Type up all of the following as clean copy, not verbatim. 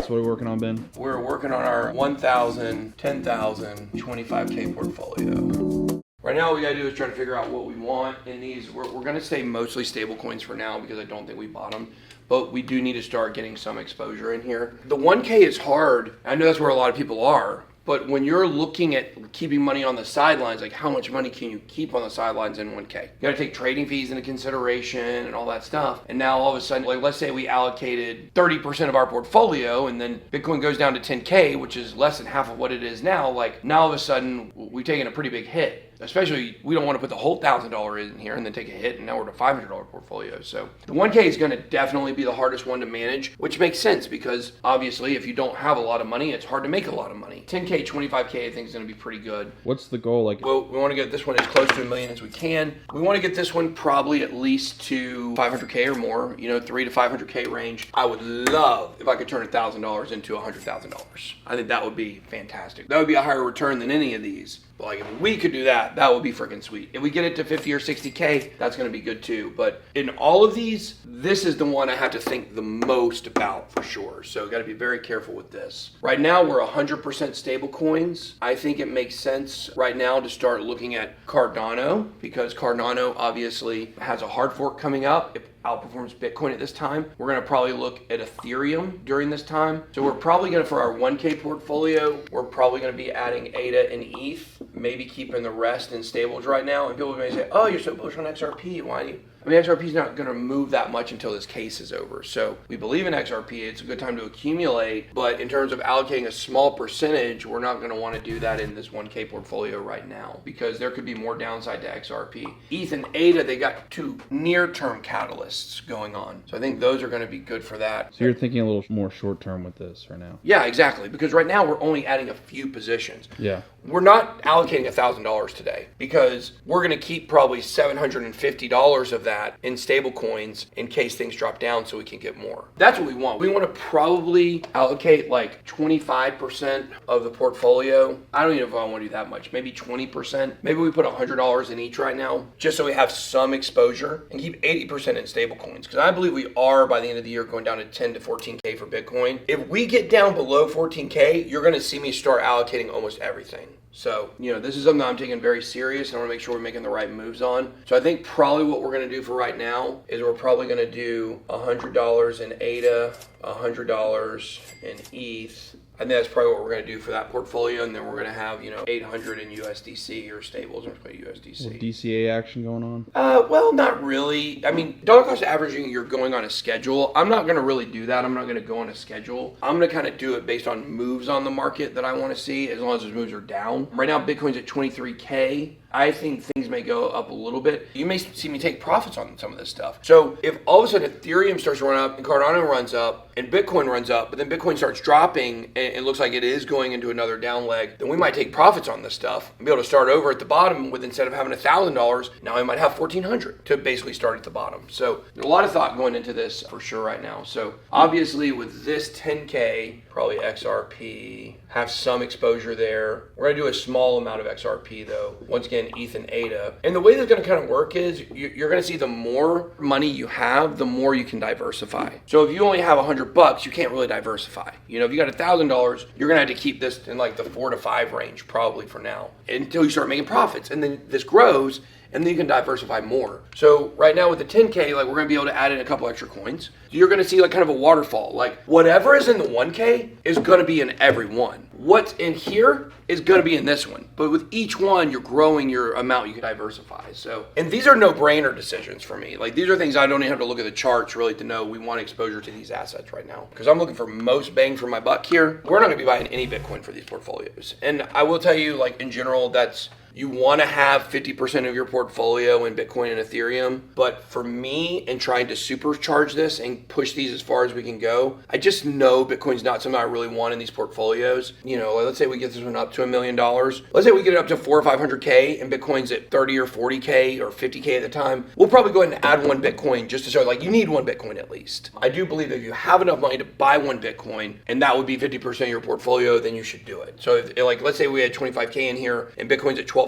So what are we working on, Ben? We're working on our 1,000, 10,000, 25K portfolio. Right now, what we gotta do is try to figure out what we want in these. We're gonna stay mostly stable coins for now because I don't think we bottom, but we do need to start getting some exposure in here. The 1K is hard. I know that's where a lot of people are. But when you're looking at keeping money on the sidelines, like how much money can you keep on the sidelines in 1K? You gotta take trading fees into consideration and all that stuff. And now all of a sudden, like let's say we allocated 30% of our portfolio and then Bitcoin goes down to 10K, which is less than half of what it is now. Like now all of a sudden we've taken a pretty big hit. Especially, we don't want to put the whole $1,000 in here and then take a hit, and now we're at a $500 portfolio. So the 1K is going to definitely be the hardest one to manage, which makes sense because obviously if you don't have a lot of money, it's hard to make a lot of money. 10K, 25K I think is going to be pretty good. What's the goal? Well, we want to get this one as close to $1 million as we can. We want to get this one probably at least to 500K or more, you know, 3 to 500K range. I would love if I could turn $1,000 into $100,000. I think that would be fantastic. That would be a higher return than any of these. But like if we could do that, that would be freaking sweet. If we get it to 50 or 60K, that's going to be good too. But in all of these, this is the one I have to think the most about for sure. So got to be very careful with this. Right now, we're 100% stable coins. I think it makes sense right now to start looking at Cardano because Cardano obviously has a hard fork coming up. It outperforms Bitcoin at this time. We're going to probably look at Ethereum during this time. So we're probably going to, for our 1K portfolio, we're probably going to be adding ADA and ETH, maybe keeping the rest in stables right now. And people may say, oh, you're so bullish on XRP. Why do you? I mean, XRP is not going to move that much until this case is over. So we believe in XRP. It's a good time to accumulate. But in terms of allocating a small percentage, we're not going to want to do that in this 1K portfolio right now because there could be more downside to XRP. ETH and ADA, they got two near-term catalysts going on. So I think those are going to be good for that. So you're thinking a little more short-term with this right now? Yeah, exactly. Because right now we're only adding a few positions. Yeah. We're not allocating $1,000 today because we're going to keep probably $750 of that in stable coins in case things drop down so we can get more. That's what we want. We want to probably allocate like 25% of the portfolio. I don't even know if I want to do that much. Maybe 20%. Maybe we put $100 in each right now just so we have some exposure and keep 80% in stable coins because I believe we are by the end of the year going down to 10 to 14K for Bitcoin. If we get down below 14K, you're going to see me start allocating almost everything. So, you know, this is something I'm taking very serious and I want to make sure we're making the right moves on. So I think probably what we're going to do for right now is we're probably going to do $100 in ADA, $100 in ETH. I think that's probably what we're going to do for that portfolio, and then we're going to have, you know, 800 in USDC or stables or USDC. With DCA action going on? Well, not really. I mean, dollar cost averaging, you're going on a schedule. I'm not going to really do that. I'm not going to go on a schedule. I'm going to kind of do it based on moves on the market that I want to see, as long as those moves are down. Right now, Bitcoin's at 23K. I think things may go up a little bit. You may see me take profits on some of this stuff. So if all of a sudden Ethereum starts to run up and Cardano runs up and Bitcoin runs up, but then Bitcoin starts dropping and it looks like it is going into another down leg, then we might take profits on this stuff and be able to start over at the bottom with, instead of having $1,000, now I might have $1,400 to basically start at the bottom. So there's a lot of thought going into this for sure right now. So obviously with this 10K, probably XRP, have some exposure there. We're gonna do a small amount of XRP though. Once again, ETH and ADA. And the way that's gonna kind of work is you're gonna see the more money you have, the more you can diversify. So if you only have $100, you can't really diversify. You know, if you got $1,000, you're gonna have to keep this in like the 4 to 5 range probably for now until you start making profits. And then this grows and then you can diversify more. So right now with the 10K, like we're gonna be able to add in a couple extra coins. You're gonna see like kind of a waterfall. Like whatever is in the 1K is gonna be in every one. What's in here is gonna be in this one. But with each one, you're growing your amount you can diversify. So, and these are no-brainer decisions for me. Like these are things I don't even have to look at the charts really to know we want exposure to these assets right now. Because I'm looking for most bang for my buck here. We're not gonna be buying any Bitcoin for these portfolios. And I will tell you, like in general, that's, you want to have 50% of your portfolio in Bitcoin and Ethereum. But for me, in trying to supercharge this and push these as far as we can go, I just know Bitcoin's not something I really want in these portfolios. You know, let's say we get this one up to $1 million. Let's say we get it up to 400 or 500K and Bitcoin's at 30 or 40K or 50K at the time. We'll probably go ahead and add one Bitcoin just to show like you need one Bitcoin at least. I do believe if you have enough money to buy one Bitcoin and that would be 50% of your portfolio, then you should do it. So if, like, let's say we had 25K in here and Bitcoin's at 12,000,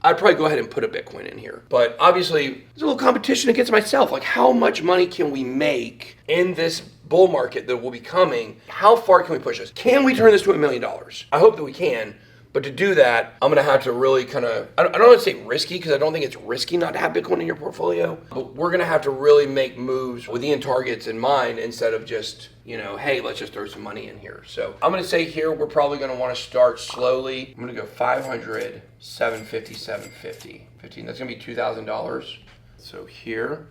I'd probably go ahead and put a Bitcoin in here. But obviously, there's a little competition against myself. Like, how much money can we make in this bull market that will be coming, how far can we push this? Can we turn this to $1 million? I hope that we can. But to do that, I'm going to have to really kind of, I don't want to say risky because I don't think it's risky not to have Bitcoin in your portfolio, but we're going to have to really make moves with the end targets in mind instead of just, hey, let's just throw some money in here. So I'm going to say here, we're probably going to want to start slowly. I'm going to go 500, 750, 750, 15. That's going to be $2,000. So here,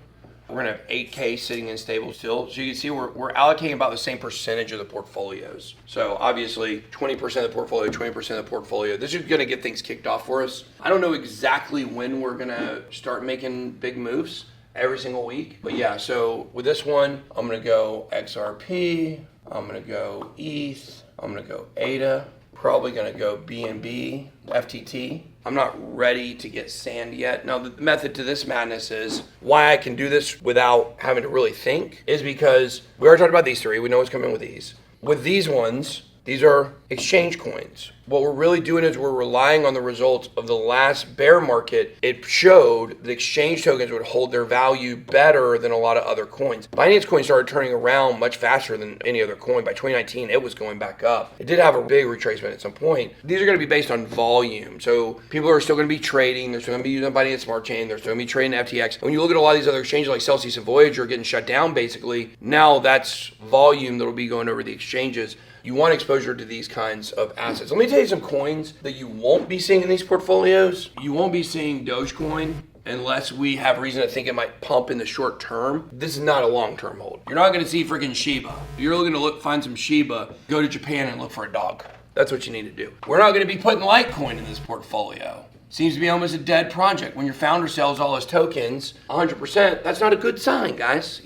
we're going to have 8K sitting in stable still. So you can see we're allocating about the same percentage of the portfolios. So obviously 20% of the portfolio, 20% of the portfolio. This is going to get things kicked off for us. I don't know exactly when we're going to start making big moves every single week. But yeah, so with this one, I'm going to go XRP. I'm going to go ETH. I'm going to go ADA. Probably going to go BNB, FTT. I'm not ready to get sand yet. Now, the method to this madness is why I can do this without having to really think is because we already talked about these three. We know what's coming with these. With these ones, these are exchange coins. What we're really doing is we're relying on the results of the last bear market. It showed that exchange tokens would hold their value better than a lot of other coins. Binance Coin started turning around much faster than any other coin. By 2019, it was going back up. It did have a big retracement at some point. These are going to be based on volume. So people are still going to be trading. They're still going to be using Binance Smart Chain. They're still going to be trading FTX. And when you look at a lot of these other exchanges like Celsius and Voyager getting shut down, basically, now that's volume that will be going over the exchanges. You want exposure to these kinds of assets. Let me tell you some coins that you won't be seeing in these portfolios. You won't be seeing Dogecoin unless we have reason to think it might pump in the short term. This is not a long-term hold. You're not going to see freaking Shiba. If you're looking to find some Shiba, go to Japan and look for a dog. That's what you need to do. We're not going to be putting Litecoin in this portfolio. Seems to be almost a dead project. When your founder sells all his tokens 100%, that's not a good sign, guys,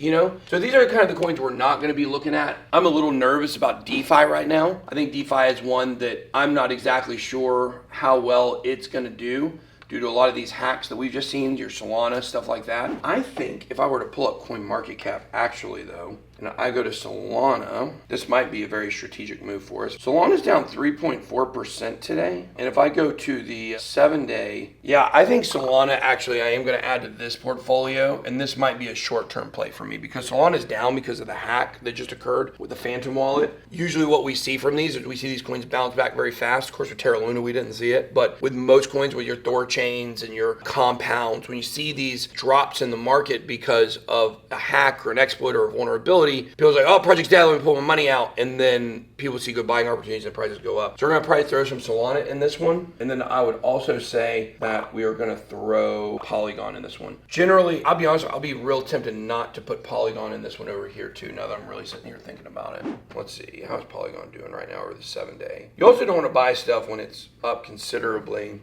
So these are kind of the coins we're not going to be looking at. I'm a little nervous about DeFi right now. I think DeFi is one that I'm not exactly sure how well it's going to do due to a lot of these hacks that we've just seen, your Solana, stuff like that. I think if I were to pull up CoinMarketCap, actually though, and I go to Solana, this might be a very strategic move for us. Solana's down 3.4% today. And if I go to the 7-day, yeah, I think Solana actually I am going to add to this portfolio. And this might be a short-term play for me because Solana's down because of the hack that just occurred with the Phantom wallet. Usually what we see from these is we see these coins bounce back very fast. Of course, with Terra Luna, we didn't see it. But with most coins, with your Thor chains and your compounds, when you see these drops in the market because of a hack or an exploit or a vulnerability, people's like, oh, project's dead, let me pull my money out. And then people see good buying opportunities and prices go up. So we're going to probably throw some Solana in this one. And then I would also say that we are going to throw Polygon in this one. Generally, I'll be honest, I'll be real tempted not to put Polygon in this one over here too, now that I'm really sitting here thinking about it. Let's see, how's Polygon doing right now over the 7-day? You also don't want to buy stuff when it's up considerably.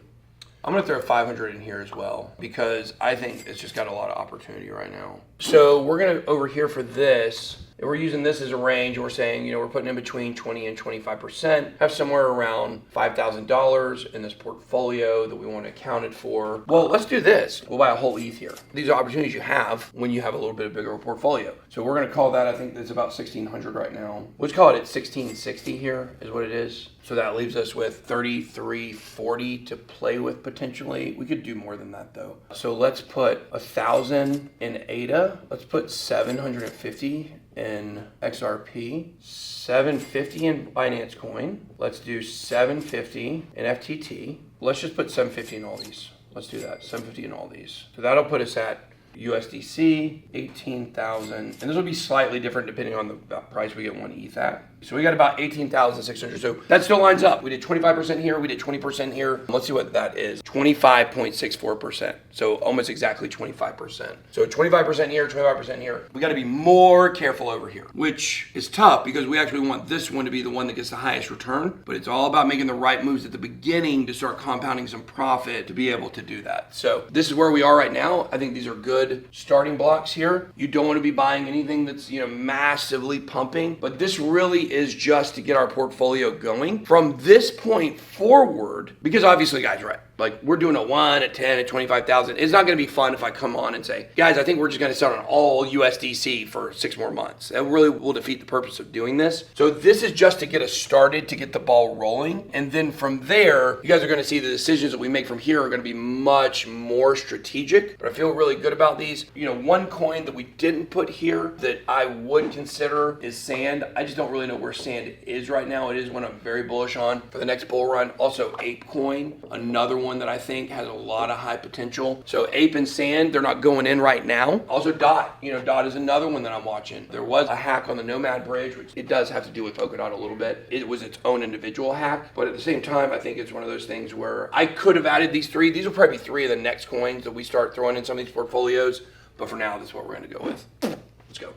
I'm going to throw 500 in here as well because I think it's just got a lot of opportunity right now. So we're going to, over here for this, and we're using this as a range, and we're saying, we're putting in between 20 and 25%, have somewhere around $5,000 in this portfolio that we want to account it for. Well, let's do this. We'll buy a whole ETH here. These are opportunities you have when you have a little bit bigger of a portfolio. So we're going to call that, I think it's about 1,600 right now. Let's call it at 1,660 here is what it is. So that leaves us with 3,340 to play with potentially. We could do more than that though. So let's put 1,000 in ADA. Let's put 750 in XRP, 750 in Binance Coin. Let's do 750 in FTT. Let's just put 750 in all these. Let's do that, 750 in all these. So that'll put us at USDC, 18,000. And this will be slightly different depending on the price we get one ETH at. So we got about 18,600. So that still lines up. We did 25% here. We did 20% here. Let's see what that is. 25.64%. So almost exactly 25%. So 25% here, 25% here. We got to be more careful over here, which is tough because we actually want this one to be the one that gets the highest return. But it's all about making the right moves at the beginning to start compounding some profit to be able to do that. So this is where we are right now. I think these are good starting blocks here. You don't want to be buying anything that's, massively pumping, but this really is just to get our portfolio going from this point forward, because obviously, guys, right, Like we're doing a 1, a 10, a 25,000. It's not going to be fun if I come on and say, guys, I think we're just going to sell on all USDC for 6 more months. That really will defeat the purpose of doing this. So this is just to get us started, to get the ball rolling. And then from there, you guys are going to see the decisions that we make from here are going to be much more strategic. But I feel really good about these. You know, one coin that we didn't put here that I would consider is Sand. I just don't really know where Sand is right now. It is one I'm very bullish on for the next bull run. Also Ape coin, another one that I think has a lot of high potential. So Ape and Sand, they're not going in right now. Also Dot, you know, Dot is another one that I'm watching. There was a hack on the Nomad Bridge, which it does have to do with Polkadot a little bit. It was its own individual hack, but at the same time, I think it's one of those things where I could have added these 3. These will probably be 3 of the next coins that we start throwing in some of these portfolios, but for now, this is what we're going to go with. Let's go.